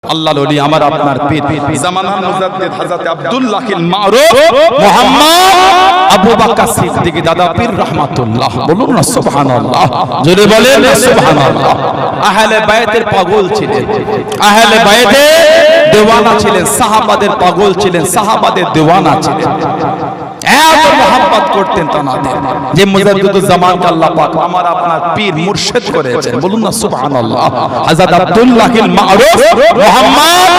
আল্লাহর ওলি আমার আপনার পীর জামানার মুজাদ্দিদ হযরত আব্দুল্লাহিল মারুফ মুহাম্মদ আবু বকর সিদ্দিক দাদা পীর রাহমাতুল্লাহ। বলুন না সুবহানাল্লাহ, জোরে বলেন না সুবহানাল্লাহ। আহলে বায়াতের পাগল ছিলেন, আহলে বায়াতের দেওয়ানা ছিলেন, সাহাবাদের পাগল ছিলেন, সাহাবাদের দেওয়ানা ছিলেন। এত মোহাব্বত করতেন তানাদের যে মুজাদ্দিদুজ জামানকে আল্লাহ পাক আমার আপনার পীর মুর্শিদ করেছেন। বলুন না সুবহানাল্লাহ। হযরত আব্দুল্লাহিল মারুফ মুহাম্মদ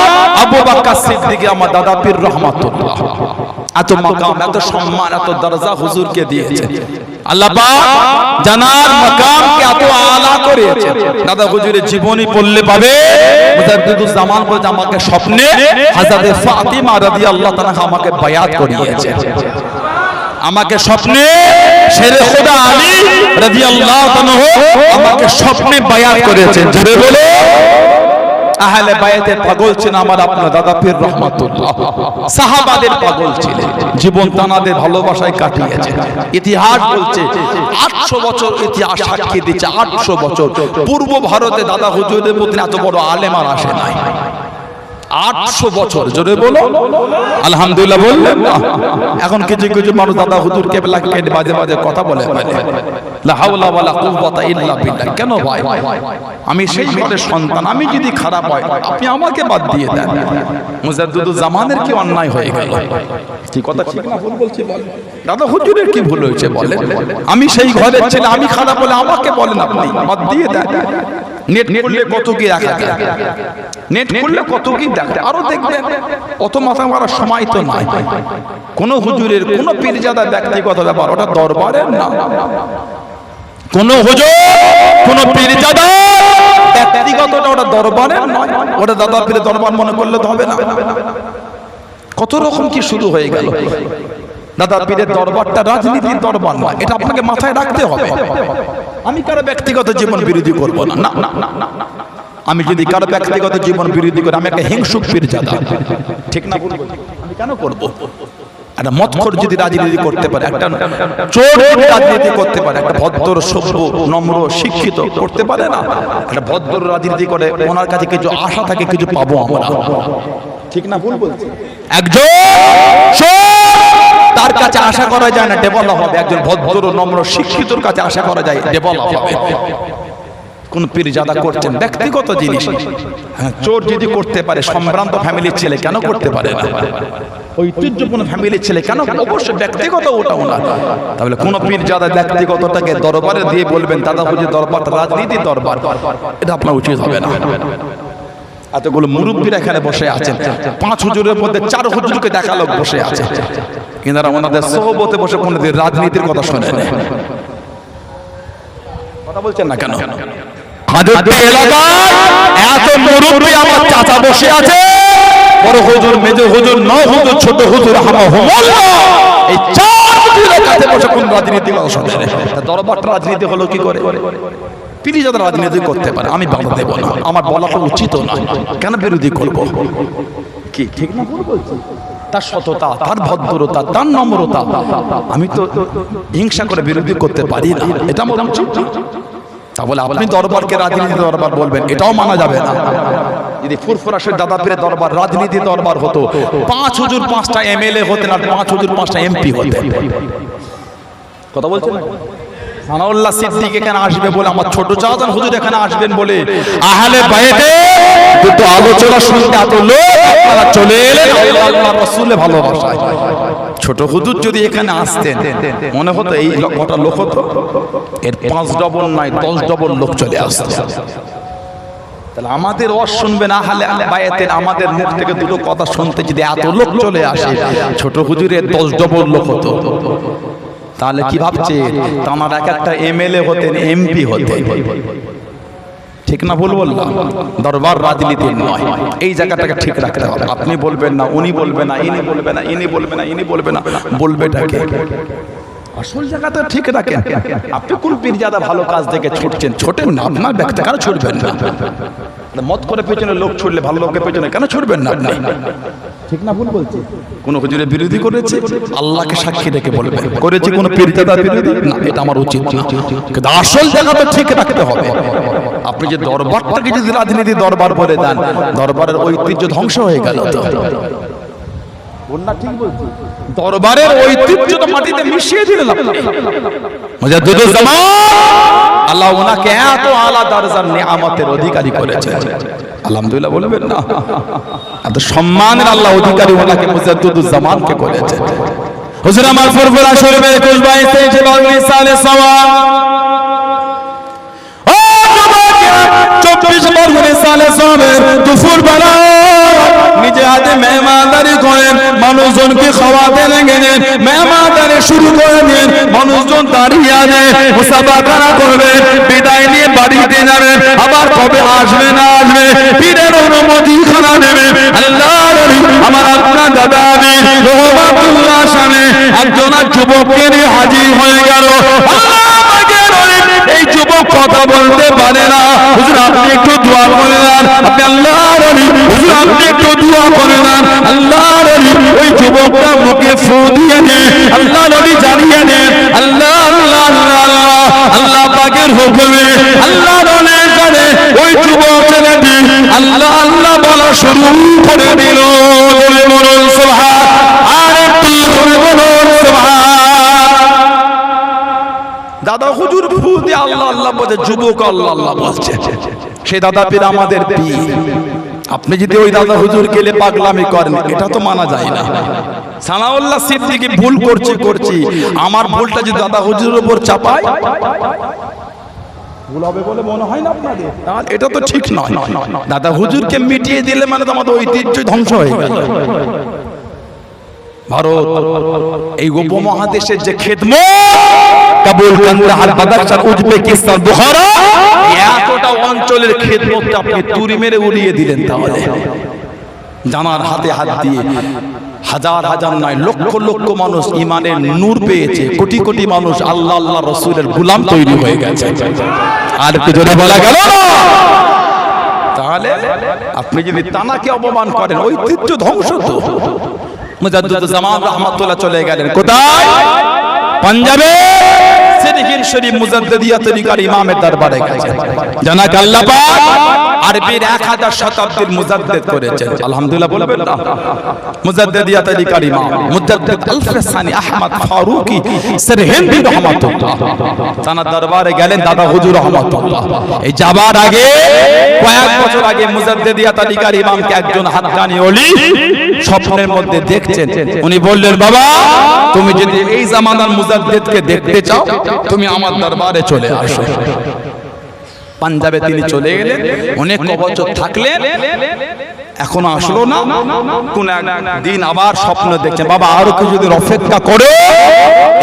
আবু বকর সিদ্দিক আমার দাদা পীর রাহমাতুল্লাহ। এত মাকাম, এত সম্মান, এত দরজা হুজুরকে দিয়েছেন আল্লাহ পাক। জানার মাকামকে এত আলা করেছেন। দাদা হুজুরের জীবনী পড়লে পাবে মুজাদ্দিদুজ জামান বলে আমাকে স্বপ্নে হযরত ফাতিমা রাদিয়াল্লাহু তাআলা আমাকে বায়াত করিয়েছেন। আমাকে স্বপ্নে শেরে খোদা আলী রাদিয়াল্লাহু তাআলা আমাকে স্বপ্নে বায়াত করেছেন। জোরে বলে আহলে বায়াতের পাগল ছিলেন আমার আপনার দাদা পীর রাহমাতুল্লাহ। সাহাবাদের পাগল ছিলেন, জীবন তানাদের ভালোবাসায় কাটিয়েছে। ইতিহাস বলছে 800 বছর ইতিহাস সাক্ষী দিচ্ছে। 800 বছর পূর্ব ভারতে দাদা হুজুরের মধ্যে এত বড় আলেম আর আসে নাই। 800 বছর, জোরে বলো আলহামদুলিল্লাহ বললেন না। এখন কিছু কিছু মানুষ দাদা হুজুর কেবলা কেটে বাজে বাজে কথা বলে, লা হাওলা ওয়ালা কুওয়াতা ইল্লা বিল্লাহ। কেন ভাই, আমি সেই ঘরের সন্তান, আমি যদি খারাপ হয় আপনি আমাকে বাদ দিয়ে দেন। মুজাদ্দিদুজ জামানের কি অন্যায় হয়ে গেল? কি কথা ঠিক না ভুল বলছি বলেন? দাদা হুজুরের কি ভুল হয়েছে বলেন? আমি সেই ঘরের ছেলে, আমি খারাপ হলে আমাকে বলেন, আপনি বাদ দিয়ে দেন। নেট করলে কত কি দেখা যায়, নেট করলে কত কি দেখা, আরো দেখবেন। অত মাথা মারার সময় তো নাই। কোন হুজুরের কোন পীরজাদা ব্যক্তিগত ব্যাপার, ওটা দরবারের না। কোন হুজুর কোন পীরজাদা ব্যক্তিগতটা ওটা দরবারের নয়, ওটা দাদা পীরের দরবার মনে করলে তো হবে না। কত রকম কি শুরু হয়ে গেল। দাদা পীরের দরবারটা রাজনীতির দরবার নয়, এটা আপনাকে মাথায় রাখতে হবে। আমি কারো ব্যক্তিগত জীবন বিরোধী করব না, না না না না। আমি যদি কারো ব্যক্তিগত জীবন বিরোধী করি আমি একটা হিংসুক পীরজাদা, ঠিক না বলবো? আমি কেন করব? একটা মতখোর যদি রাজনীতি করতে পারে, একটা চোর যদি রাজনীতি করতে পারে, একটা ভদ্র সভ্য নম্র শিক্ষিত করতে পারে না? একটা ভদ্র রাজনীতি করে ওনার কাছে কিছু আশা থাকে, কিছু পাবো আমরা, ঠিক না ভুল বলছি? একজন তার কাছে আশা করা যায় না ডেভেলপ হবে, একজন ভদ্র নম্র শিক্ষিতর কাছে আশা করা যায় ডেভেলপ হবে। কোন পীরজাদা করছেন ব্যক্তিগত জিনিস। চোর যদি করতে পারে, সম্ভ্রান্ত ফ্যামিলির ছেলে কেন করতে পারে না? ঐতিহ্যপূর্ণ ফ্যামিলির ছেলে কেন? অবশ্যই ব্যক্তিগত ওটা ওনার। তাহলে কোন পীরজাদা ব্যক্তিগতটাকে দরবারে দিয়ে বলবেন দাদা হুজুর দরবারটা রাজনীতির দরবার, এটা আপনার উচিত হবে না। এতগুলো মুরব্বীরা এখানে বসে আছেন, 5 হুজুরের মধ্যে 4 হুজুরকে দেখা লোক বসে আছে, কিন্তু ওনাদের সোহবতে বসে কোনদিন রাজনীতির কথা শোনেন। কথা বলছেন না কেন? এত মুরব্বী আমার চাচা বসে আছে, বড় হুজুর, মেজ হুজুর, ন হুজুর, ছোট হুজুর, এই 4 হুজুরের কাছে বসে কোন রাজনীতি কথা শোনেন? দরবারটা রাজনীতি হলো কি করে? পীরজাদা রাজনীতি করতে পারে, আমি বাধা দেব না, আমার বলাটা উচিত নয়। কেন বিরোধী করব? কি ঠিক না ভুল বলছি? তার সততা, তার ভদ্রতা, তার নম্রতা, আমি তো হিংসা করে বিরোধী করতে পারি না, এটা আমার উচিত। তা বলে আপনি দরবারকে রাজনীতি দরবার বলবেন, এটাও মানা যাবে না। যদি ফুরফুরাশের দাদা পীরের দরবার রাজনীতি দরবার হতো, 5 হুজুর 5টা এমএলএ হতেন আর 5 হুজুর 5টা এমপি হতেন। কথা বলছেন না? সানাউল্লাহ সিদ্দিক এখানে আসবে বলে, আমার ছোট চাচা হুজুর এখানে আসবেন বলে আহলে বায়াতে দুটো আলোচনা শুনতে এত লোক আপনারা চলে এলেন আল্লাহর রাসূলের ভালোবাসায়। ছোট হুজুর যদি এখানে আসতেন মনে হতো এই কটা লোক হতো, এর 5 ডবল নয় 10 ডবল লোক চলে আসতো। তাহলে আমাদের ওয়াজ শুনবেন আহলে বায়াতের, আমাদের মুখ থেকে দুটো কথা শুনতে যদি এত লোক চলে আসে, ছোট হুজুরের 10 ডবল লোক হতো। তাহলে কি ভাবছে? আমার এক একটা এমএলএ হতেন, এমপি হতেন, ঠিক না ভুল বললাম? দরবার রাজনীতির নয়, এই জায়গাটাকে ঠিক রাখতে হবে। আপনি বলবেন না, উনি বলবে না, ইনি বলবে না, ইনি বলবে না, ইনি বলবে না, বলবেটাকে আসল জায়গাটা ঠিক রাখেন। আপনি কোন পীরজাদা ভালো কাজ দেখে ছুটছেন, ছোটেন না, আপনার ব্যক্তি কারো ছুটবেন না। মত করে পেছনে লোক ছুড়লে ভালো লোকের পেছনে কেন ছুড়বেন না আপনি? ঠিক না ভুল বলছি? কোন হুজুরের বিরোধী করেছে, আল্লাহকে সাক্ষী রেখে বলবেন করেছি, কোন পীরজাদার বিরোধী না, এটা আমার উচিত না। কিন্তু আসল জায়গা তো ঠিক রাখতে হবে। আপনি যে দরবারটাকে যদি রাজনীতি দরবার বলে দেন, দরবারের ঐতিহ্য ধ্বংস হয়ে গেল। তো দরবারের ঐতিহ্য তো মাটিতে মিশিয়ে দিলেন আপনি। মুজাদ্দিদুজ্জামান আল্লাহ ওনাকে এত আলা দরজার নিয়ামতের অধিকারী করেছে, আলহামদুলিল্লাহ বলবেন না? এত সম্মানের আল্লাহ অধিকারী ওনাকে মুজাদ্দিদুজ্জামানকে করেছে। হুজুর আমার ফুরফুরা শরীফের 21-23 বাগনি সালে সওয়াব, ও যুবকেরা 24 বাগনি সালে সওয়াবের দুপুর বেলা নিজে হাতে মেহমানদারি করেন, মানুষজনকে খাওয়াতে লেগেছেন, মেহমানদারি শুরু করে দেন, মানুষজন দাঁড়িয়ে আছে, মুসাফাখানা করবে, বিদায় নিয়ে বাড়িতে যাবেন, আবার কবে আসবে না আসবে পীরের অনুমতি খানা দেবে। আল্লাহর ওলি আমার আপনার দাদা আমি রহমাতুল্লাহ সামনে একজন যুবককে নিয়ে হাজির হয়ে গেল। এই যুবক কথা বলতে পারে না, হুজুর আপনি একটু দোয়া করে দেন, আপনি আল্লাহর ওলি, হুজুর আপনি একটু দোয়া করে দেন, আল্লাহর ওলি। ওই যুবকটা মুখে ফু দিয়ে দেন, আল্লাহর ওলি জানিয়ে দেন, আল্লাহ আল্লাহ আল্লাহ আল্লাহ আল্লাহ পাকের হুকুমে আল্লাহর ওলি জানে ওই যুবক ছেলেটি আল্লাহ আল্লাহ বলা শুরু করে দিল। বলুন সুবহান, আর একটু বলুন সুবহান। দাদা হুজুর ফু দিয়ে আল্লাহ আল্লাহ বলছে, যুবক আল্লাহ আল্লাহ বলছে। সে দাদা পীর আমাদের পীর। আপনি যদি ওই দাদা হুজুর গেলে পাগলামি করেন, এটা তো মানা যায় না। সানাউল্লাহ সিদ্দিকী ভুল করছি, আমার ভুলটা যদি দাদা হুজুরের উপর চাপায় ভুল হবে বলে মনে হয় না আপনাদের? এটা তো ঠিক নয়। দাদা হুজুরকে মিটিয়ে দিলে মানে তো আমাদের ঐতিহ্য ধ্বংস হয়ে গেল। ভারত এই উপমহাদেশের যে খেদমত, Kabul, Kandahar, Badakhshan, Uzbekistan, Bukhara, এতটা অঞ্চলের খেদমতটা আপনি তুরি মেরে উড়িয়ে দিলেন। তাহলে জানার হাতে হাত দিয়ে হাজার হাজার নয় লক্ষ লক্ষ মানুষ ইমানের নূর পেয়েছে, কোটি কোটি মানুষ আল্লাহ আল্লাহ রাসূলের গোলাম তৈরি হয়ে গেছে। আর একটু জোরে বলা গেল না? তাহলে আপনি যদি তানাকে অপমান করেন, ঐতিহ্য ধ্বংস তো। মুজাদ্দিদুজ্জামান রাহমাতুল্লাহ চলে গেলেন কোথায়? পাঞ্জাবে সিরহিন শরীফ মুজাদ্দিদিয়া তরিকার ইমামের দরবারে গেছেন। জানাক আল্লাহ পাক আরবির 1000 শতাব্দীর মুজাদ্দিদ করেছেন, আলহামদুলিল্লাহ বলবেন না? মুজাদ্দিদিয়া তরিকার ইমাম মুজাদ্দিদ আল-ফিসানি আহমদ ফারুকি সিরহিন্দি রাহমাতুল্লাহ তার দরবারে গেলেন দাদা হুজুর রাহমাতুল্লাহ। এই যাবার আগে কয়েক বছর আগে মুজাদ্দিদিয়া তরিকার ইমামকে একজন হাক্কানি ওলি স্বপ্নের মধ্যে দেখছেন। উনি বললেন, বাবা তুমি যদি এই জামানার মুজাদ্দিদকে দেখতে চাও তুমি আমার দরবারে চলে আসো। পাঞ্জাবে তিনি চলে গেলেন, অনেক বছর থাকলেন, এখনো আসলো না। কোন একদিন আবার স্বপ্ন দেখছেন, বাবা আরো কিছু যদি অপেক্ষা করো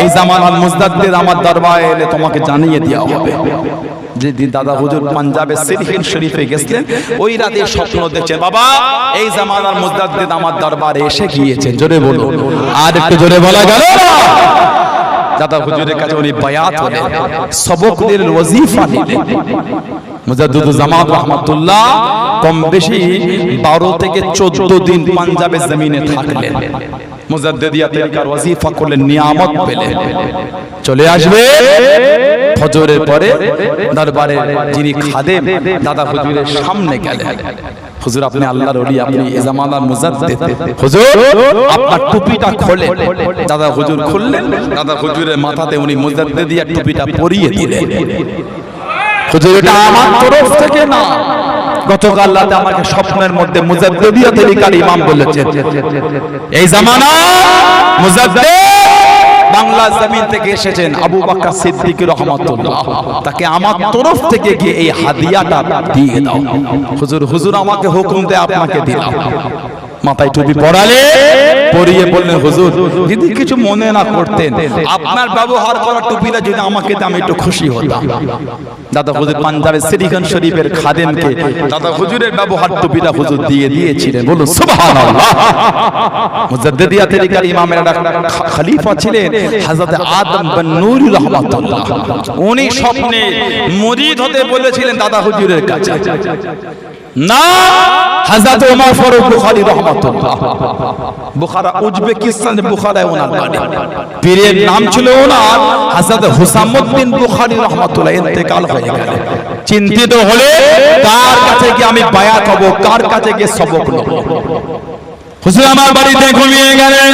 এই জামানার মুজাদ্দিদ আমার দরবারে এলে তোমাকে জানিয়ে দেওয়া হবে। যেদিন দাদা হুজুর পাঞ্জাবে সিরহিন শরীফে গেছিলেন, ওই রাতে স্বপ্ন দেখছেন, বাবা এই জামানার মুজাদ্দিদ আমার দরবারে এসে গিয়েছেন। জোরে বলুন, আর একটু জোরে বলা গেল না? দাদা হুজুরের কাছে উনি বায়াত হলেন, সবক দিলেন, ওয়াজিফা নিলেন। মুজাদ্দিদুজ্জামান রাহমাতুল্লাহ কম বেশি 12 থেকে 14 দিন পাঞ্জাবের জমিনে থাকলেন। মুজাদ্দিদিয়া তরিকার ওয়াজিফা করলেন, নিয়ামত পেলেন। চলে আসবে ফজরের পরে দরবারে যিনি খাদেম দাদা হুজুরের সামনে গেলেন, হুজুর আপনি আল্লাহর ওলি, আপনি এই জামানার মুজাদ্দিদ, হুজুর আপনার টুপিটা খোলেন। দাদা হুজুর খুললেন, দাদা হুজুরের মাথাতে উনি মুজাদ্দিদিয়া টুপিটা পরিয়ে দিলেন। হুজুর এটা আমার তরফ থেকে না, গতকাল রাতে আমাকে স্বপ্নের মধ্যে মুজাদ্দিদিয়া তরিকার ইমাম বলেছেন, এই জামানা মুজাদ্দিদ বাংলা জমিন থেকে এসেছেন আবু বকর সিদ্দিক রাহমাতুল্লাহ, তাকে আমার তরফ থেকে গিয়ে এই হাদিয়াটা দিয়ে দাও। হুজুর আমাকে হুকুম দেয় আপনাকে দিলাম। মাথায় টুপি পরালে, পরিয়ে বললেন, হুজুর যদি কিছু মনে না করতেন আপনার ব্যবহার করা টুপিটা যদি আমাকে দিতে আমি একটু খুশি হতাম। দাদা হুজুর পাঞ্জাবের সিরহিন শরীফের খাদেমকে দাদা হুজুরের ব্যবহার টুপিটা হুজুর দিয়ে দিয়েছিলেন। বলুন সুবহানাল্লাহ। মুজাদ্দিদিয়া তরিকার ইমামের খলিফা ছিলেন হযরত আদম বিন নূরি রাহমাতুল্লাহ। উনি স্বপ্নে মুরিদ হতে বলেছিলেন দাদা হুজুরের কাছে। না, হযরত ওমর ফারুক বুখারী রাহমাতুল্লাহ, বুখারা উজবেকিস্তানে বুখারায় ওনার বাড়ি। পীরের নাম ছিল ওনার হযরত হুসামউদ্দিন বুখারী রাহমাতুল্লাহ, ইন্তেকাল হয়ে গেল। চিন্তিত হলে কার কাছে গিয়ে আমি বায়াত হব, কার কাছে গিয়ে সবক নেব। হুজুর আমার বাড়িতে ঘুমিয়ে গেলেন।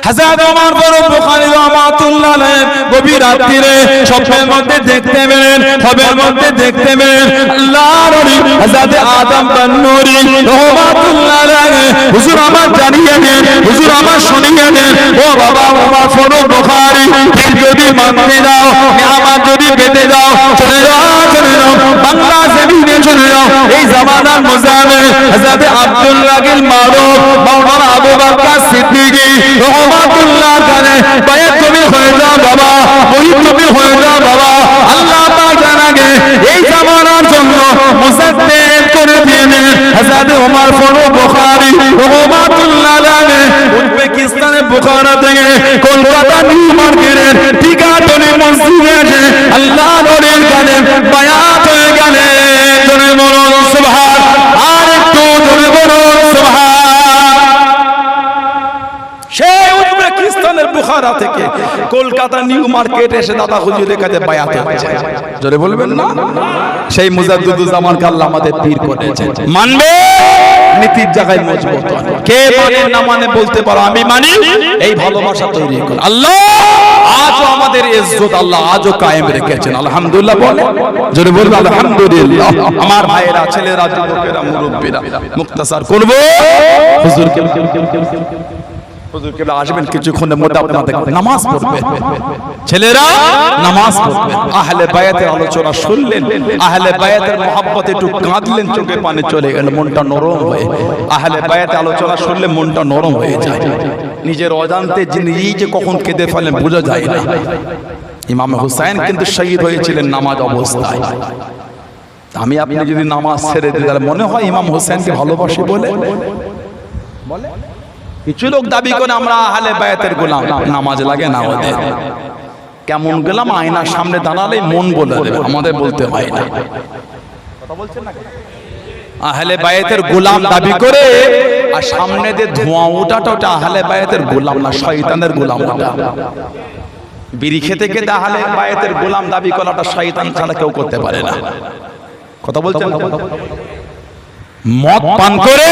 হযরত ওমর ফারুক বুখারী রাহমাতুল্লাহ আলাইহি গভীর রাত্রিরে স্বপ্নের মধ্যে দেখতে পেলেন, খবের মধ্যে দেখতে পেলেন আল্লাহর নবী হযরত আদম বান্নুরী রাহমাতুল্লাহ আলাইহি হুজুর আমার জানিয়ে দেন, হুজুর আমার শুনিয়ে দেন, ও বাবা ওমর ফারুক বুখারী, ঠিক যদি মানতে যাও, নিয়ামত যদি পেতে যাও, চলে যাও, চলে যাও বাংলা জমিনে চলে যাও। এই জামানার মুজাহিদ হযরত আব্দুল্লাহিল মারুফ মাওলানা আবু বকর সিদ্দিকী রাহমাতুল্লাহ আলাইহি বায়াত তুমি হয়ে যাও বাবা, মুরিদ তুমি হয়ে যাও বাবা। আল্লাহ পাক জানাগে এই জামানার জন্য মুজাদ্দিদ করে দিয়েছেন হযরত ওমর ফারুক বুখারী রাহমাতুল্লাহ আলাইহি। উজবেকিস্তানের বুখারা থেকে কলকাতা নিউ মার্কেটের টিকাটনি মসজিদে এসে আল্লাহ নবীর কাছে বায়াত হয়ে গেলেন। জোরে বলুন সুবহান, আর একটু জোরে বলুন সুবহান। সেই উজবেকিস্তানের বুখারা থেকে কলকাতা নিউ মার্কেট এসে দাদা হুজুরের কাছে বায়াত হয়েছে। জোরে বলবেন না? সেই মুজাদ্দিদুজ্জামানকে আল্লাহ আমাদের পীর করেছেন। মানবে নীতির জায়গায় মজবুত হয়। কে মানে না মানে বলতে পারো, আমি মানি। এই ভালোবাসা তৈরি করে আল্লাহ আজও আমাদের ইজ্জত আল্লাহ আজও কায়েম রেখেছেন। আলহামদুলিল্লাহ বলে, জোরে বলবে আলহামদুলিল্লাহ। আমার ভাইয়েরা, ছেলেরা, যুবকেরা, মুরব্বীরা, মুক্তাসার করব হুজুরকে হুজুরকে আসবেন কিছুক্ষণের মধ্যে আপনাদের নামাজ পড়বেন, ছেলেরা নামাজ পড়বেন। আহলে বায়াতের আলোচনা শুনলেন, আহলে বায়াতের মহব্বতে একটু কাঁদলেন, চোখে পানি চলে গেল, মনটা নরম হয়ে। আহলে বায়াতের আলোচনা শুনলে মনটা নরম হয়ে যায়। নিজের অজান্তে যিনি যে কখন কেঁদে ফেলেন বোঝা যায় না। ইমাম হুসাইন কিন্তু শহীদ হয়েছিলেন নামাজ অবস্থায়। আমি আপনি যদি নামাজ ছেড়ে দিই তাহলে মনে হয় ইমাম হুসাইনকে ভালোবাসি বলে। কিছু লোক দাবি করে আমরা আহলে বায়াতের গোলাম, নামাজ লাগে না ওদের। কেমন গোলাম? আয়নার সামনে দাঁড়ালেই মন বলে দেবে, আমাদের বলতে হয় না। কথা বলছেন না? আহলে বায়াতের গোলাম দাবি করে আর সামনে দিয়ে ধোঁয়া ওঠাটা ওটা আহলে বায়াতের গোলাম না, শয়তানের গোলাম ওটা। বিড়ি খেতে খেতে আহলে বায়াতের গোলাম দাবি করাটা শয়তান ছাড়া কেউ করতে পারে না। কথা বলছেন? মদ পান করে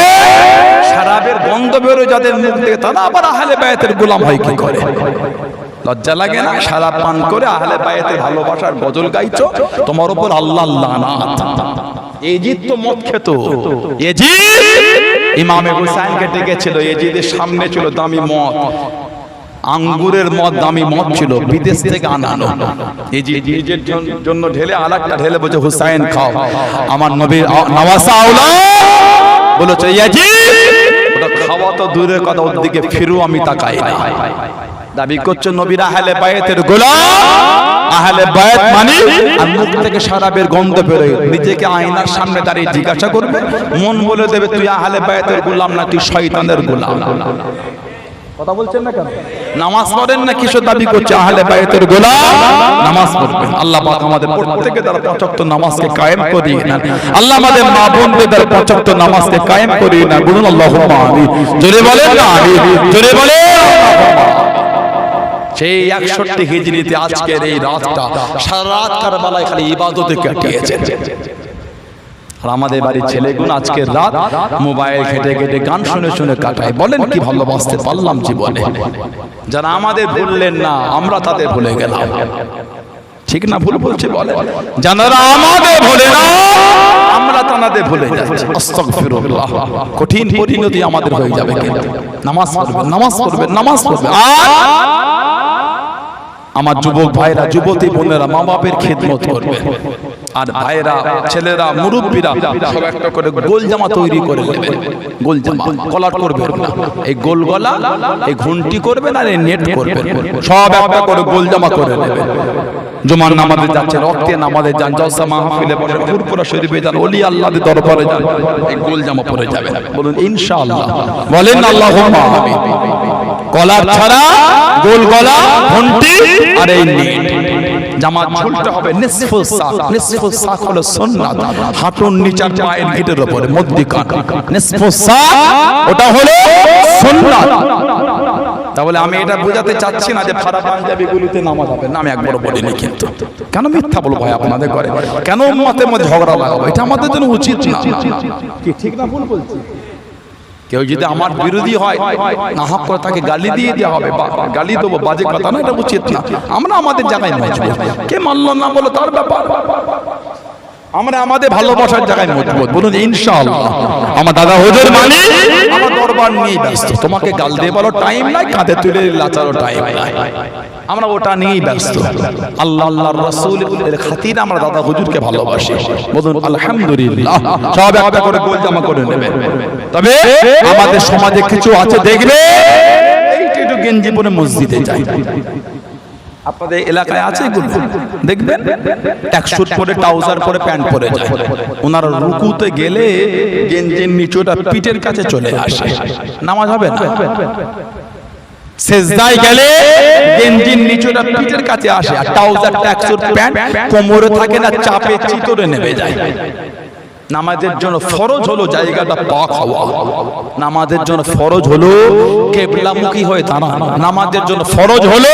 শরাবের গন্ধ বের হয়ে যাদের মুখ থেকে, তারা আবার আহলে বায়াতের গোলাম হয় কি করে? লজ্জা লাগে না? শরাব পান করে আহলে বায়াতের ভালোবাসার গজল গাইছো, তোমার উপর আল্লাহর লানাত। এজিদ তো মদ খেত। এজিদ ইমামে হুসাইনকে ডেকেছিল, এজিদের সামনে ছিল দামি মদ, আঙ্গুরের মদ, দামি মদ ছিল, বিদেশ থেকে আনানো। এজিদ নিজের জন্য ঢেলে আরেকটা ঢেলে বলছে হুসাইন খাও, আমার নবীর নওয়াসা আওলাদ বলেছে এজিদ ওটা খাওয়া তো দূরের কথা, ওর দিকে ফিরু আমি তাকাই না। দাবি করছে নবীর আহলে বায়াতের গোলাম। আহলে বায়াত মানে আর মুখ থেকে শরাবের গন্ধ বেরোয়, নিজেকে আয়নার সামনে দাঁড়িয়ে জিজ্ঞাসা করবে, মন বলে দেবে তুই আহলে বায়াতের গোলাম না তুই শয়তানের গোলাম। কথা বলছেন না কেন? নামাজ পড়েন না, কিসের দাবি করছে আহলে বায়াতের গোলাম? নামাজ পড়বেন। আল্লাহ পাক আমাদের প্রত্যেককে দ্বারা ৫ ওয়াক্ত নামাজকে কায়েম করিয়ে নেন। আল্লাহ আমাদের মা বোনদের দ্বারা ৫ ওয়াক্ত নামাজকে কায়েম করিয়ে নেন। বলুন আল্লাহুম্মা আমিন। জোরে বলেন না আমিন, জোরে বলেন। সেই ৬১ হিজরিতে আজকের এই রাতটা সারা রাত কারবালায় খালি ইবাদতে কাটিয়েছে। আর আমাদের বাড়ির ছেলেগুলো আজকের রাত মোবাইল ঘেটে ঘেটে গান শুনে শুনে কাটায়। বলেন কি ভালোবাসতে পারলাম জীবনে? যারা আমাদের ভুললেন না, আমরা তাদের ভুলে গেলাম। ঠিক না ভুল বলছি? বলে যারা আমাদের ভুলে না, আমরা তাদের ভুলে যাচ্ছি। আস্তাগফিরুল্লাহ। কঠিন পরিণতি আমাদের হয়ে যাবে। কিন্তু নামাজ পড়বেন, নামাজ পড়বেন, নামাজ পড়বেন। আমার যুবক ভাইরা, যুবতী বোনেরা মা বাপের খেদমত করবে। আর ভাইরা, ছেলেরা, মুরব্বীরা সব একটা করে গোল জামা তৈরি করে নেবেন। গোল জামা কলার করবেন না, এই গোল গলা, এই ঘুন্টি করবেন আর এই নেট করবেন। সব একটা করে গোল জামা করে নেবেন। জুমার নামাজে যাচ্ছেন, রক্তে নামাজে যান, জলসা মাহফিলে বসেন, ফুরফুরা শরীফে যান, ওলি আল্লাহর দরবারে যান, এই গোল জামা পরে যাবেন। বলুন ইনশাআল্লাহ। বলেন আল্লাহুম্মা আমিন। কলার ছাড়া গোল গলা, ঘুন্টি আর এই নেট, জামার ঝুলটা হবে নিসফু সাক। নিসফু সাক হলো সুন্নাত, হাঁটুর নিচের পায়ের গিটের উপরে মধ্যিখান নিসফু সাক, ওটা হলো সুন্নাত। তাহলে আমি এটা বোঝাতে চাচ্ছি না যে ফাড়া পাঞ্জাবি গুলিতে নামাজ হবে না, আমি একবার বলিনি। কিন্তু কেন মিথ্যা বলবো ভাই আপনাদের ঘরে? কেন উম্মতের মধ্যে ঝগড়া লাগাবো? এটা আমাদের জন্য উচিত না। কি ঠিক না ভুল বলছি? কেউ যদি আমার বিরোধী হয়, না হক করে তাকে গালি দিয়ে দেওয়া হবে, গালি দেবো, বাজে কথা না, এটা উচিত না। আমরা আমাদের জায়গায় মজবুত, কে মানলো না বলো তার ব্যাপার। আমরা আমাদের ভালোবাসার জায়গায় মজবুত, বলুন ইনশাআল্লাহ। আমার দাদা হুজুর মানে আমার দরবার নিয়ে ব্যস্ত, তোমাকে গাল দিয়ে বলো টাইম নাই, কাঁধে তুলে লাচারও টাইম নাই, আমরা ওটা নিয়েই ব্যস্ত। আল্লাহ আল্লাহর রাসূলের খাতিরে আমরা দাদা হুজুরকে ভালোবাসি, বলুন আলহামদুলিল্লাহ। সব একটা করে গোল জামা করে নেবেন। তবে আমাদের সমাজে কিছু আছে দেখবে এইটা একটু গেঞ্জি পরে মসজিদে যায়, আপনাদের এলাকায় আছে এগুলো দেখবেন, ট্যাক্সুট পরে ট্রাউজার পরে প্যান্ট পরে যায়, ওনারা রুকুতে গেলে গেঞ্জির নিচুটা পিঠের কাছে চলে আসে, নামাজ হবে না। সেজদায় গেলে গেঞ্জির নিচুটা পিঠের কাছে আসে, আর ট্রাউজার ট্যাক্সুট প্যান্ট কোমরে থাকে না, চাপে চিতরে নেমে যায়। নামাজের জন্য ফরজ হলো জায়গাটা পাক হওয়া, নামাজের জন্য ফরজ হলো কিবলামুখী হয়ে দাঁড়ানো, নামাজের জন্য ফরজ হলো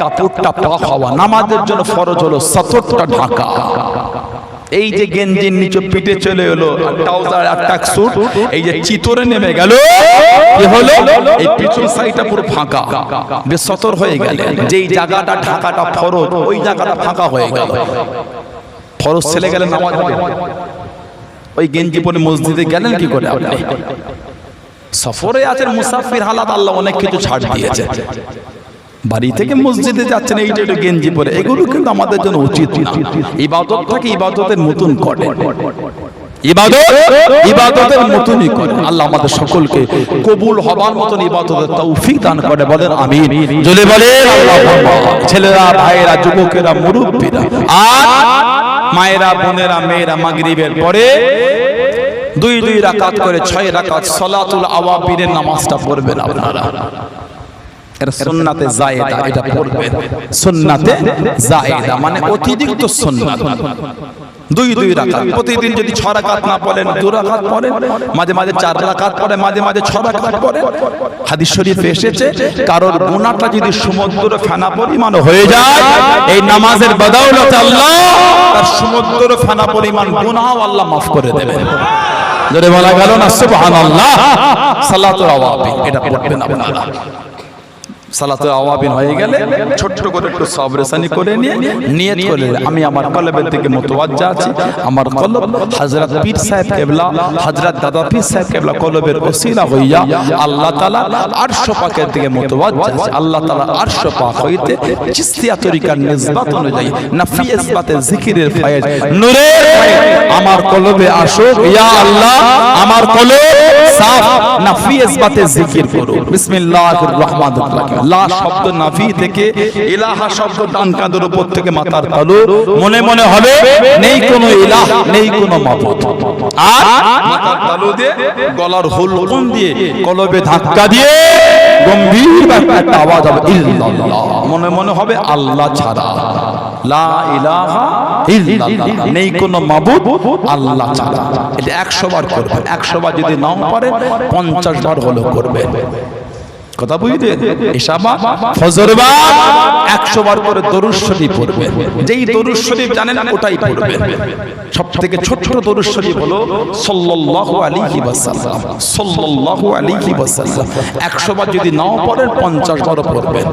কাপড়টা পাক হওয়া, নামাজের জন্য ফরজ হলো সতরটা ঢাকা। এই যে গেঞ্জির নিচে পিঠে চলে এলো, ট্রাউজার আর ট্যাক্সুট এই যে চিতরে নেমে গেল, কি হলো? এই পিছন সাইডটা পুরো ফাঁকা, বেসতর হয়ে গেল। যেই জায়গাটা ঢাকাটা ফরজ, ওই জায়গাটা ফাঁকা হয়ে গেল, ফরজ ছেলে গেলে নামাজ হবে। ওই গেঞ্জি পরে মসজিদে গেলেন কি করে? আপনি সফরে আছেন, মুসাফির হালাত, আল্লাহ অনেক কিছু ছাড় দিয়েছে। বাড়ি থেকে মসজিদে যাচ্ছেন এইটা একটু গেঞ্জি পরে, এগুলো কিন্তু আমাদের জন্য উচিত না। ইবাদতটাকে ইবাদতের মতন করে, ইবাদত ইবাদতের মতনই করে। আল্লাহ আমাদের সকলকে কবুল হবার মতন ইবাদতের তৌফিক দান করে, বলেন আমিন। জোরে বলেন আল্লাহুম্মা। ছেলেরা, ভাইয়েরা, যুবকেরা, মুরব্বীরা আর মায়েরা, বোনেরা, মেয়েরা মাগরিবের পরে 2 রাকাত করে 6 রাকাত সালাতুল আওয়াবিনের নামাজটা পড়বেন আপনারা। এটা সুন্নাতে জায়েদা, এটা পড়বেন সুন্নাতে জায়েদা, মানে অতিরিক্ত সুন্নাত। 2 রাকাত প্রতিদিন যদি 6 রাকাত না পড়েন, 2 রাকাত পড়েন, মাঝে মাঝে 4 রাকাত পড়েন, মাঝে মাঝে 6 রাকাত পড়েন। হাদিস শরীফে এসেছে কারোর গুনাহটা যদি সমুদ্র ফেনা পরিমাণ হয়ে যায়, এই নামাজের বদৌলতে আল্লাহ তার সমুদ্র ফেনা পরিমাণ গুনাহ আল্লাহ মাফ করে দেবেন। জোরে বলা গেল না সুবহানাল্লাহ। সালাতুল আওয়াবিন এটা পড়বেন আপনারা। সালাতুল আওয়াবিন হয়ে গেলে ছোট্ট করে একটু সাবরেসানি করে নিয়ে নিয়ত করে, আমি আমার কলবের দিকে মুতাওয়াজ্জা আছি, আমার কলব হযরত পীর সাহেব কেবলা, হযরত দাদা পীর সাহেব কেবলা কলবের ওসিলা হইয়া আল্লাহ তাআলা আরশ পাকের দিকে মুতাওয়াজ্জা আছে। আল্লাহ তাআলা আরশ পাক হইতে চিশতিয়া তরিকার নিসবত অনুযায়ী নফি ইসবাতে জিকিরের ফয়েজ, নূরের ফয়েজ আমার কলবে আসো। ইয়া আল্লাহ, আমার কলব সাফ, নফি ইসবাতে জিকির করো। বিসমিল্লাহির রহমানির রহিম। লা শব্দ নাফি থেকে, ইলাহা শব্দ ডান কাঁধের উপর থেকে মাথার তালু, মনে মনে হবে নেই কোনো ইলাহ, নেই কোনো মাবুদ। আর মাথার তালু দিয়ে গলার হুলকুম দিয়ে কলবে ধাক্কা দিয়ে গম্ভীর একটা আওয়াজ হবে ইল্লাল্লাহ, মনে মনে হবে আল্লাহ ছাড়া, লা ইলাহা ইল্লাল্লাহ, নেই কোনো মাবুদ আল্লাহ ছাড়া। এটা 100 বার করবেন। 100 বার যদি নাও পারেন 50 বার হলো করবেন। কথা বুঝলেন? ইশাবা ফজরবার 100 বার করে দরুদ শরীফ পড়বেন। যেই দরুদ শরীফ জানেন ওটাই পড়বেন। সবথেকে ছোট দরুদ শরীফ হলো সাল্লাল্লাহু আলাইহি ওয়াসাল্লাম, সাল্লাল্লাহু আলাইহি ওয়াসাল্লাম। 100 বার যদি নাও পড়েন 50 বার পড়বেন।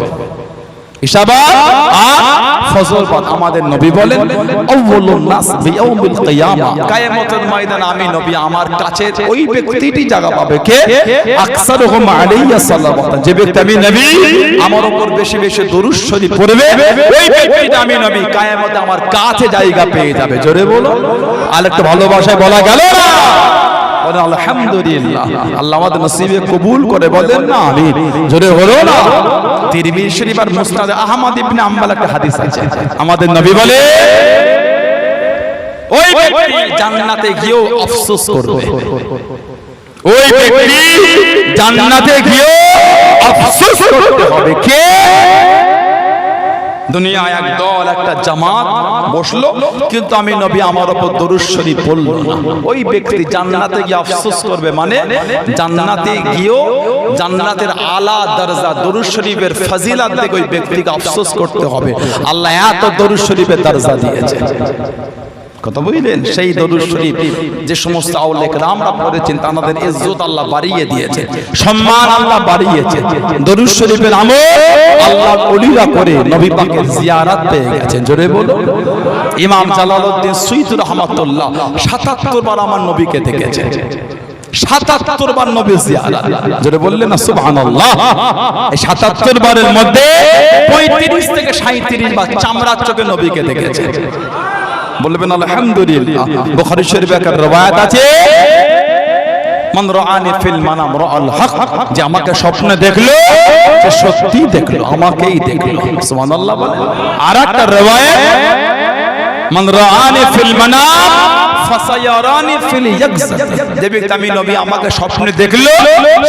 ইশাবা আর ফজরবার আমাদের নবী বলেন আউয়ালুন নাস বিয়াউমিল কিয়ামা, কিয়ামতের ময়দানে আমি নবী আমার কাছে ওই ব্যক্তিটি জায়গা পাবে কে আকসারুহুম আলাইয়া সাল্লাল্লাহু, যে ব্যক্তি আমি নবী আমার উপর বেশি বেশি দরুদ শরীফ পড়বে, ওই ব্যক্তিটা আমি নবী কিয়ামতে আমার কাছে জায়গা পেয়ে যাবে। জোরে বলো, আর একটু ভালোবাসায় বলা গেল না? বলেন আলহামদুলিল্লাহ। আল্লাহ আমাদের নসিবে কবুল করে, বলেন না আমিন। জোরে হলো না? তিরমিজি শরীফ আর মুসনাদ আহমদ ইবনে হাম্বল একটা হাদিস আছে, আমাদের নবী বলে ওই ব্যক্তি জান্নাতে গিয়েও আফসোস করবে, ওই ব্যক্তি জান্নাতে গিয়েও আফসোস করতে হবে। কে? দুনিয়ায় একদল একটা জামাত বসলো, কিন্তু আমি নবী আমার উপর দরুদ শরীফ পড়ল না। ওই ব্যক্তি জান্নাতে গিয়ে আফসোস করবে, মানে জান্নাতে গিয়েও জান্নাতের আলা দরজা দরুদ শরীফের ফজিলত দেখে ওই ব্যক্তিকে আফসোস করতে হবে। আল্লাহ এত দরুদ শরীফের দরজা দিয়েছে, কথা বুঝলেন? সেই দরুদ শরীফ যে সমস্ত আউলিয়া কেরামরা পড়েছেন তাদের ইজ্জত আল্লাহ বাড়িয়ে দিয়েছে, সম্মান আল্লাহ বাড়িয়েছে। দরুদ শরীফের আমল আল্লাহর ওলিরা করে নবী পাকের জিয়ারত পেয়ে গেছেন। জোরে বলো। ইমাম জালালউদ্দিন সুয়ুতী রাহমাতুল্লাহ ৭৭ বার আমার নবীকে দেখেছেন, ৭৭ বার নবীর জিয়ারত। জোরে বললেন না সুবহানাল্লাহ। এই ৭৭ বারের মধ্যে ৩৫ থেকে ৩৭ বার চামড়ার চোখে নবীকে দেখেছেন। বলবেন আলহামদুলিল্লাহ। বুখারী শরীফে একটা রওয়ায়াত আছে, মান রাআনি ফিল মানাম রাআল হক, যে আমাকে স্বপ্নে দেখলো সে সত্যি দেখলো, আমাকেই দেখলো। সুবহানাল্লাহ বলেন। আরেকটা রওয়ায়াত, মান রাআনি ফিল মানাম ফাসায়ারানি ফিল ইয়াকযাতি, যে ব্যক্তি আমি নবী আমাকে স্বপ্নে দেখলো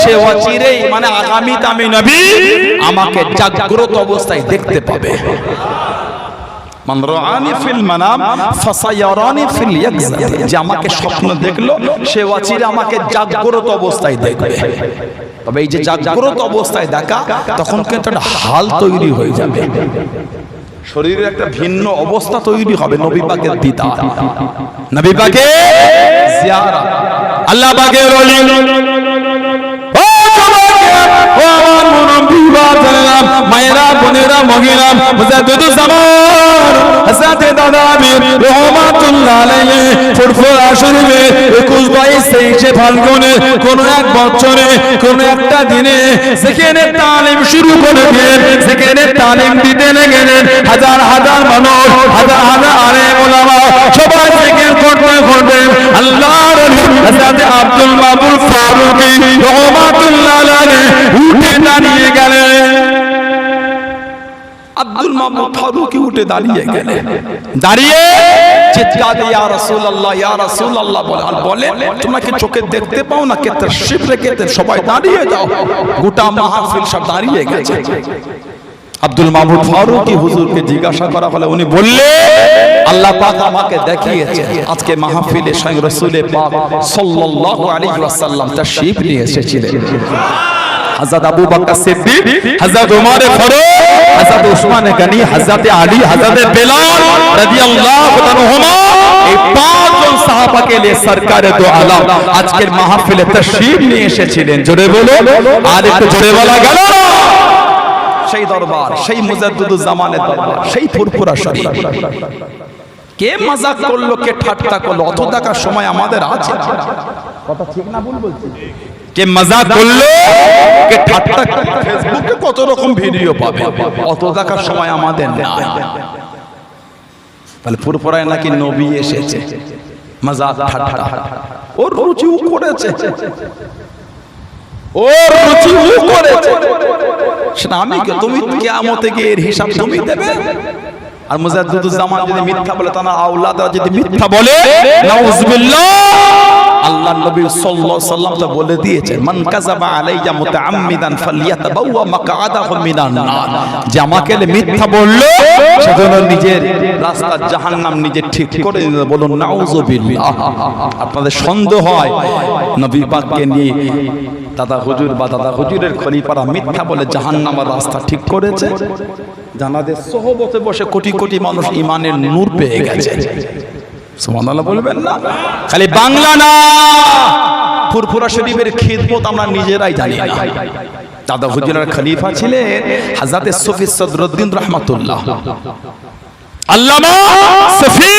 সে অচিরেই মানে আগামীতে আমি নবী আমাকে জাগ্রত অবস্থায় দেখতে পাবে। মান রাআনি ফিল মানাম ফাসায়ারানি ফিল ইয়াকযাতি, যে আমাকে স্বপ্ন দেখলো সে অচিরে আমাকে জাগ্রত অবস্থায় দেখবে। তবে এই যে জাগ্রত অবস্থায় দেখা, তখন কিন্তু একটা হাল তৈরি হয়ে যাবে, শরীরের একটা ভিন্ন অবস্থা তৈরি হবে। নবী পাকের দিদার, নবী পাকের জিয়ারত, আল্লাহ পাকের ওলি। ও আমার মুনব্বী বাজার মায়েরা বোনেরা মহিলা মুজাদ্দিদুজ জামান হযরত দাদা আমির রহমাতুল্লাহ আলাইহি ফুরফুরা শরীফে 21 22 23 ফাল্গুনে কোন এক বছরে কোন একটা দিনে সেখানে তালিম শুরু করে দিলেন, সেখানে তালিম দিতে লাগলেন। হাজার হাজার মানুষ, হাজার হাজার আলেম ওলামা সবাই জিকির করতে করতে আল্লাহর হযরত আব্দুল মাবুদ ফারুকী রহমাতুল্লাহ আলাইহি উঠে দাঁড়িয়ে গেলেন। আব্দুল মাবুদ ফারুকী উঠে দাঁড়িয়ে গেলেন, দাঁড়িয়ে চিৎকার দিয়ে ইয়া রাসূলুল্লাহ ইয়া রাসূলুল্লাহ বলে, তোমরা কি চোখে দেখতে পাও না কে তাশরিফ রেখেছে? সবাই দাঁড়িয়ে যাও। গোটা মাহফিল সব দাঁড়িয়ে গেছে। আব্দুল মাবুদ ফারুকী হুজুরকে জিজ্ঞাসা করা হলে উনি বললেন, আল্লাহ পাক আমাকে দেখিয়েছে আজকে মাহফিলে স্বয়ং রাসূল পাক সাল্লাল্লাহু আলাইহি ওয়াসাল্লাম তাশরিফ নিয়ে এসেছিলেন। হযরত আবু বকর সিদ্দিক, হযরত ওমর ফারুক, হযরত উসমান গনি, হযরত আলী, হযরত বেলাল রাদিয়াল্লাহু তাআলা এই পাঁচজন সাহাবাকে নিয়ে সরকারে দো আলম আজকের মাহফিলে তাশরিফ নিয়ে এসেছিলেন। জোরে বলো, আর একটু জোরে বলা গেল। সেই দরবার, সেই মুজাদ্দিদুজ জামানের দরবার, সেই ফুরফুরা শরীফ। কে মজাক করলো, কে ঠাট্টা করলো, অত দেখার সময় আমাদের আছে? কথা ঠিক না ভুল বলছি? কে মজাক করলো, কে ঠাট্টা, ফেসবুকে কত রকম ভিডিও পাবে, অত দেখার সময় আমাদের নাই। তাহলে ফুরফুরায় নাকি নবী এসেছে, মজাক ঠাট্টা ওর রুচি ও করেছে, ওর রুচি ও করেছে, সেটা আমি কে? তুমি কিয়ামতে গিয়ে এর হিসাব তুমি দেবে। আর মুজাদ্দিদুজ জামান যদি মিথ্যা বলে, তার আওলাদরা যদি মিথ্যা বলে, নাউযুবিল্লাহ, আল্লাহর নবী সাল্লাল্লাহু আলাইহি ওয়াসাল্লাম তো বলে দিয়েছেন, মান কাযাবা আলাইয়া মুতাআম্মিদান ফালইয়াতাবাওয়া মাকআদাহু মিনান নার, যে আমাকে মিথ্যা বলল সে যেন নিজের রাস্তা জাহান্নাম নিজে ঠিক করে নিল। বলুন নাউযুবিল্লাহ। আপনাদের সন্দেহ হয় নবী পাককে নিয়ে দাদা হুজুর বা দাদা হুজুরের খলিফারা মিথ্যা বলে জাহান্নামের রাস্তা ঠিক করেছে? জানাদের সোহবতে বসে কোটি কোটি মানুষ ঈমানের নূর পেয়ে গেছে। সুবহানাল্লাহ বলবেন না? খালি বাংলা না, ফুরফুরা শরীফের খিদমত আমরা নিজেরাই জানি না। দাদা হুজুরের খলিফা ছিলেন হযরত সুফি সদরুদ্দিন রাহমাতুল্লাহ, আল্লামা সুফি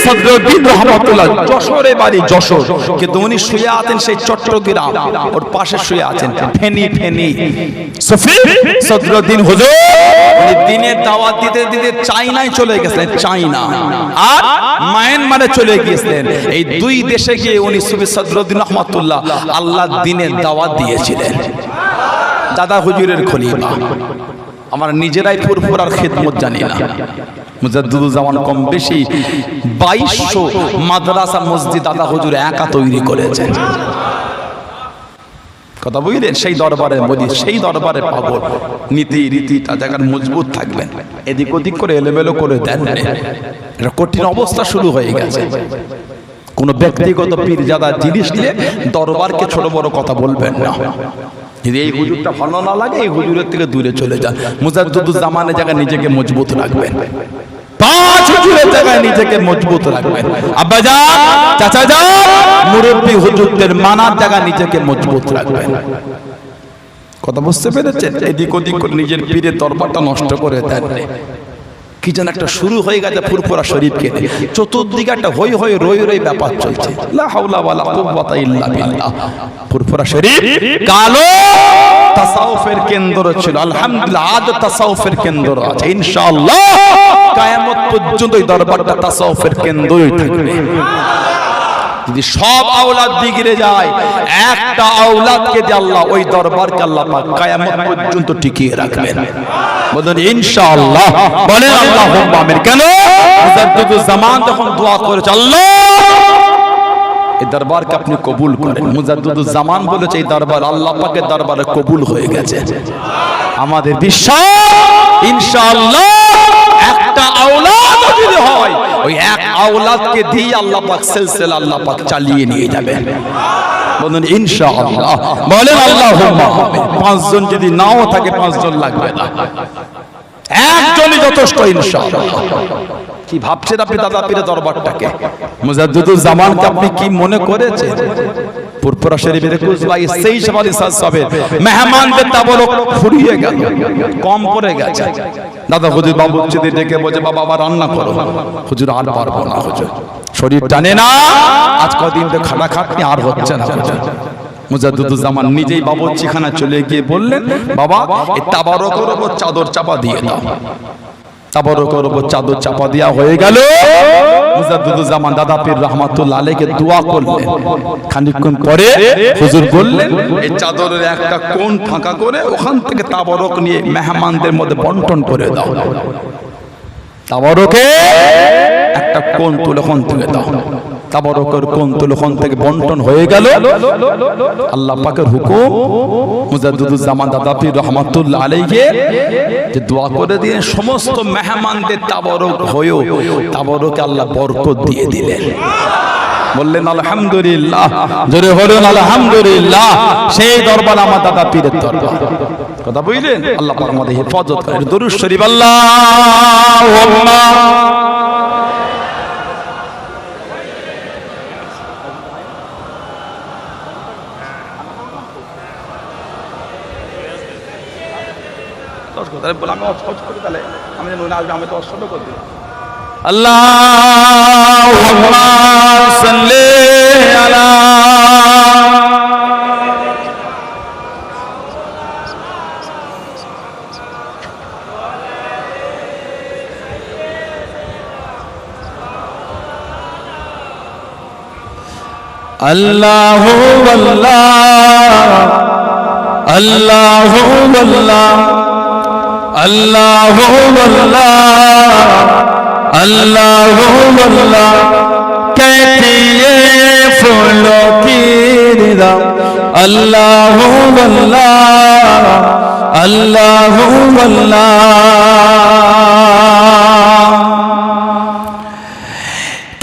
সদরুদ্দিন রাহমাতুল্লাহ। যশোরে বাড়ি, যশোর, কিন্তু উনি শুয়ে আছেন সেই চট্টগ্রাম, ওর পাশে শুয়ে আছেন ফেনী। সুফি সদরুদ্দিন হুজুর উনি দিনের দাওয়াত দিতে দিতে চায়নায় চলে গেছেন, চায়না আর মায়ানমারে চলে গিয়েছিলেন। এই দুই দেশে গিয়ে উনি সুফি সদরুদ্দিন রাহমাতুল্লাহ আল্লাহর দ্বীনের দাওয়াত দিয়েছিলেন। দাদা হুজুরের খলিফা। আমরা নিজেরাই ফুরফুরার খিদমত জানি না। মুজাদ্দিদুজ জামান কম বেশি 2200 মাদ্রাসা মসজিদ দাদা হুজুর একা তৈরি করেছেন। কথা বুঝলেন? সেই দরবারে মোদি, সেই দরবারে পাগল, নীতি রীতিটা জায়গার মজবুত থাকবেন, এদিক ওদিক করে এলোমেলো করে দেন। এটা কঠিন অবস্থা শুরু হয়ে গেছে। কোন ব্যক্তিগত পীরজাদা জিনিস নিয়ে দরবারকে ছোট বড় কথা বলবেন না। যদি এই হুজুরটা ভালো না লাগে, এই হুজুরের থেকে দূরে চলে যান। মুজাদ্দিদুজ জামানের জায়গায় নিজেকে মজবুত রাখবেন, 5 হুজুরের জায়গায় নিজেকে মজবুত রাখবেন। আব্বাজান, চাচাজান, মুরব্বী হুজুরদের মানার জায়গায় নিজেকে মজবুত রাখবেন। কথা বুঝতে পেরেছেন? এদিক ওদিক করে নিজের পীরের দরবারটা নষ্ট করে দেন। কি যেন একটা শুরু হয়ে গেছে ফুরফুরা শরীফকে, চতুর্দিকে একটা হই হই রই রই ব্যাপার চলছে। লা হাওলা ওয়ালা কুওয়াতা ইল্লা বিল্লাহ। ফুরফুরা শরীফ কালো তাসাউফের কেন্দ্র ছিল, আলহামদুলিল্লাহ আজ তাসাউফের কেন্দ্র আছে। ইনশাআল্লাহ কিয়ামত পর্যন্ত এই দরবারটা তাসাউফের কেন্দ্রই থাকবে। যদি সব আওলাদ বিগড়ে যায়, একটা আওলাদকে দিয়ে আল্লাহ ওই দরবারকে আল্লাহ পাক কিয়ামত পর্যন্ত টিকিয়ে রাখবেন। বলেন ইনশাআল্লাহ, বলেন আল্লাহুম্মা আমিন। কেন? মুজাদ্দিদুজ জামান যখন দোয়া করেছে, আল্লাহ এই দরবারকে আপনি কবুল করেন। মুজাদ্দিদুজ জামান বলেছে এই দরবার আল্লাহ পাকের দরবারে কবুল হয়ে গেছে। আমাদের বিশ্বাস ইনশাআল্লাহ একটা আওলাদ যদি হয়, ওই এক আওলাদকে দিয়ে আল্লাহ পাক সিলসিলা আল্লাহ পাক চালিয়ে নিয়ে যাবেন। বলেন ইনশাআল্লাহ, বলেন আল্লাহুম্মা আমিন। 5 জন যদি নাও থাকে, 5 জন লাগবে না, একজনই যথেষ্ট ইনশাআল্লাহ। কি ভাবছেন আপনি দাদা পীরের দরবারটাকে, মুজাদ্দিদুজ জামানকে আপনি কি মনে করেছেন? ফুরফুরা শরীফের 23 সালে সাহেব মেহমানদের তাবরক ফুরিয়ে গেল, কম পড়ে গেছে। দাদা হুজুর বাবুর্চিদের ডেকে বলে, বাবা আবার রান্না করো। হুজুর আর পারবো না, হুজুর শরীর টানে না, আজ কদিন তো খাটাখাটনি আর হচ্ছে না। মুজাদ্দিদুজ জামান নিজেই বাবুর্চিখানা চলে গিয়ে বললেন, বাবা এই তাবারকের উপর চাদর চাপা দিয়ে দাও। তাবারকের উপর চাদর চাপা দেওয়া হয়ে গেল। মুজাদ্দিদুজ জামান দাদা পীর রহমাতুল্লাহ আলাইহিকে দোয়া করলেন। খানিকক্ষণ পরে হুজুর বললেন, এই চাদরের একটা কোণ ফাঁকা করে ওখান থেকে তাবারক নিয়ে মেহমানদের মধ্যে বন্টন করে দাও। তাবারকে একটা কোণ তুলে ওখান থেকে দাও। তাবারকের কোণ তুলে ওখান থেকে বন্টন হয়ে গেল। আল্লাহ পাকের হুকুম, মুজাদ্দিদুজ জামান দাদা পীর রহমাতুল্লাহ আলাইহিকে যে দোয়া করে দিয়ে সমস্ত মেহমানদের তাবারক হয়েও তাবারকে আল্লাহ বরকত দিয়ে দিলেন। বললেন আলহামদুলিল্লাহ, জোরে বলুন আলহামদুলিল্লাহ। সেই দরবার আমার দাদা পীরের দরবার। কথা বুঝলেন? আল্লাহ পাক আমাদের হেফাজত করেন। দরুদ শরীফ আল্লাহুম্মা আল্লাহুম্মা সাল্লি আলা আল্লাহু আল্লাহ, আল্লাহু আল্লাহ, আল্লাহু আল্লাহ, আল্লাহু আল্লাহ। कहती ये फूलों की रिदा, अल्लाहु अल्लाह, अल्लाहु अल्लाह।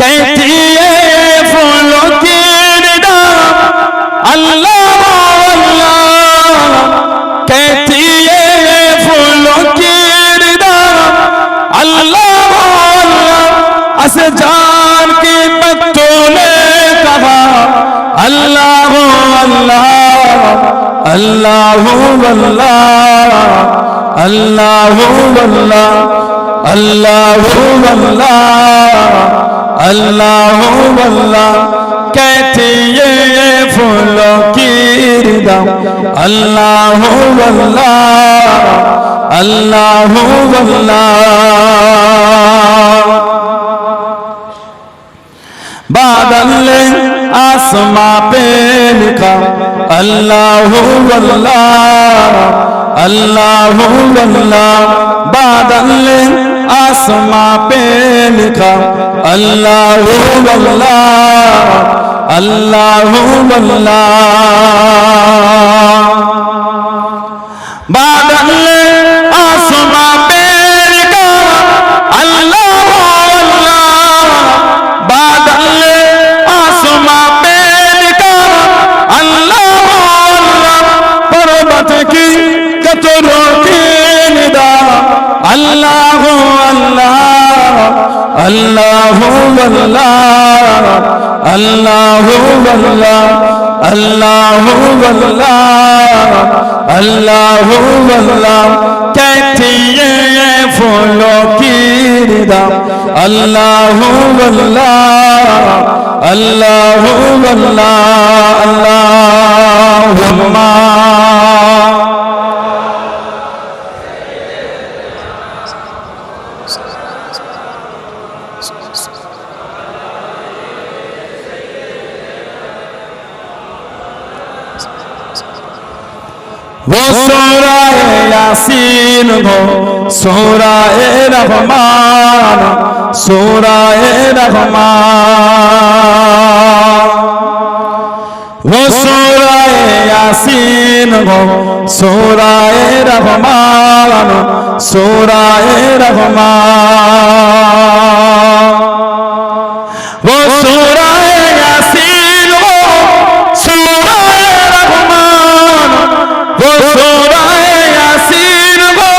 कहती ये फूलों की रिदा, अल्लाहु अल्लाह। कहती ये फूलों की रिदा, अल्लाहु अल्लाह। असजान की पत्तों ने कहा, अल्लाहु अल्लाह, अल्लाहु अल्लाह, अल्लाहु अल्लाह, अल्लाहु अल्लाह, अल्लाहु अल्लाह। कहती ये फूलों की रिदा, अल्लाहु अल्लाह, अल्लाहु अल्लाह। बादल ने आसमां पे लिखा, अल्लाहु अल्लाह, अल्लाहु अल्लाह। बादल ने आसमां पे लिखा, अल्लाहु अल्लाह, अल्लाहु अल्लाह। বাদল আসমানের গান আল্লাহ আল্লাহ, বাদল আসমানের গান আল্লাহ আল্লাহ, পর্বত কি কতরো কি নিদা আল্লাহ আল্লাহ, আল্লাহ আল্লাহ, আল্লাহ আল্লাহ, अल्लाह अल्लाह, अल्लाह अल्लाह, कहती है फूलों की निदा अल्लाह अल्लाह, अल्लाह अल्लाह, अल्लाहुम्मा वो सूरह यासीन हो, सूरह रहमान, सूरह रहमान, वो सूरह यासीन हो, सूरह रहमान, सूरह रहमान, वो सूरह यासीन हो, सूरह रहमान, वो सूरह यासीन हो,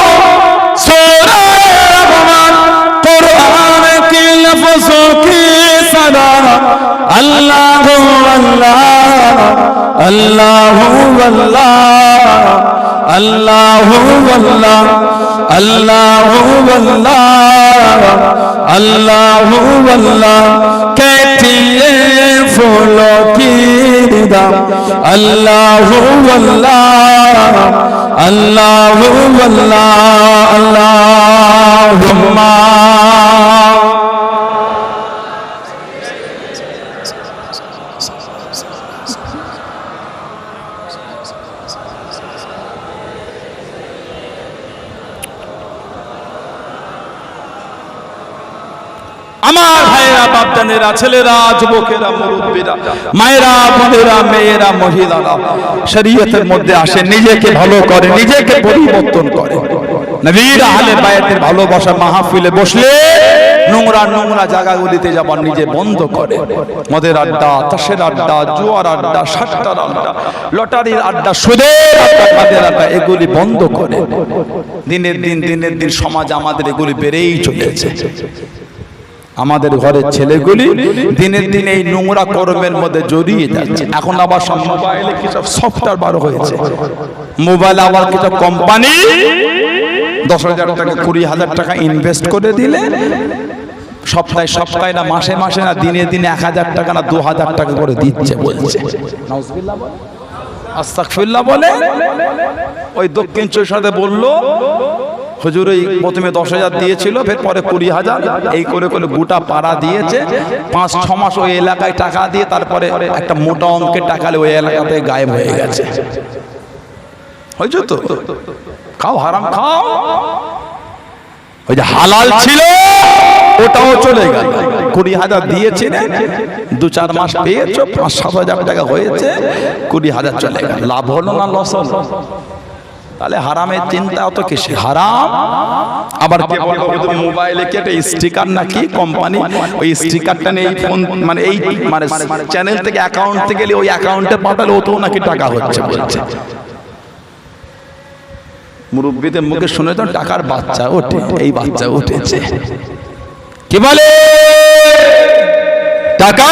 सूरह रहमान, कुरान के लफ्ज़ों की सदा अल्लाह अल्लाह, अल्लाह अल्लाह, अल्लाह अल्लाह, अल्लाह अल्लाह, अल्लाह अल्लाह, कहती है फूलों की निदा अल्लाह अल्लाह, अल्लाह अल्लाह, अल्लाहुम्मा আমার ভাইরা বাপজানেরা ছেলেরা যুবকেরা মুরব্বীরা মায়েরা বোনেরা মেয়েরা মহিলারা শরীয়তের মধ্যে আসে, নিজেকে ভালো করে, নিজেকে পরিবর্তন করে। নবীর আহলে বায়াতের ভালোবাসা মাহফিলে বসলে নোংরা নোংরা জায়গাগুলিতে যাবার নিজে বন্ধ করে। মদের আড্ডা, তাসের আড্ডা, জুয়ার আড্ডা, সাট্টার আড্ডা, লটারির আড্ডা, সুদের আড্ডা, কাদের আড্ডা, এগুলি বন্ধ করে। দিনের দিন সমাজ আমাদের এগুলি বেড়েই চলেছে। আমাদের ঘরের ছেলেগুলি দিনের দিন এই নোংরা কর্মের মধ্যে জড়িয়ে যাচ্ছে। এখন আবার সব মোবাইলে কিছু সফটওয়্যার বার হয়েছে, মোবাইলে আবার কিছু কোম্পানি 10,000 টাকা 20,000 টাকা ইনভেস্ট করে দিলে সপ্তাহে না মাসে না দিনে 1,000 টাকা না 2,000 টাকা করে দিচ্ছে বলছে। আস্তাগফিরুল্লাহ বলে ওই দক্ষিণ চৌষাতে বললো হুজুর এই প্রথমে 10,000 দিয়েছিল, ফের পরে 20,000, এই করে করে গোটা পাড়া দিয়েছে। 5-6 মাস ওই এলাকায় টাকা দিয়ে তারপরে একটা মোটা অঙ্কের টাকা ওই এলাকাতে গায়েব হয়ে গেছে। হয়েছে তো, খাও হারাম খাও, ওই যে হালাল ছিল ওটাও চলে গেল। 20,000 দিয়েছিলেন, 2-4 মাস পেয়েছো, 5-7 হাজার টাকা হয়েছে, 20,000 চলে গেল। লাভ হলো না লস হলো? তাহলে হারামের চিন্তা অত কিসে? হারাম আবার মোবাইলে কি একটা স্টিকার নাকি কোম্পানি, ওই স্টিকারটা নিয়ে ফোন মানে এই মানে চ্যানেল থেকে অ্যাকাউন্ট থেকে ওই অ্যাকাউন্টে পাঠালে ওতেও নাকি টাকা হচ্ছে বলছে। মুরব্বীদের মুখে শুনে তো টাকার বাচ্চা ওঠে, এই বাচ্চা উঠেছে। কি বলে? টাকা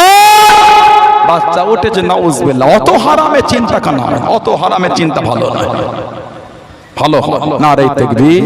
বাচ্চা উঠেছে, নাউজুবিল্লাহ। অত হারামের চিন্তা কেন? অত হারামের চিন্তা ভালো নয়, ভালো নারে তাকবীর।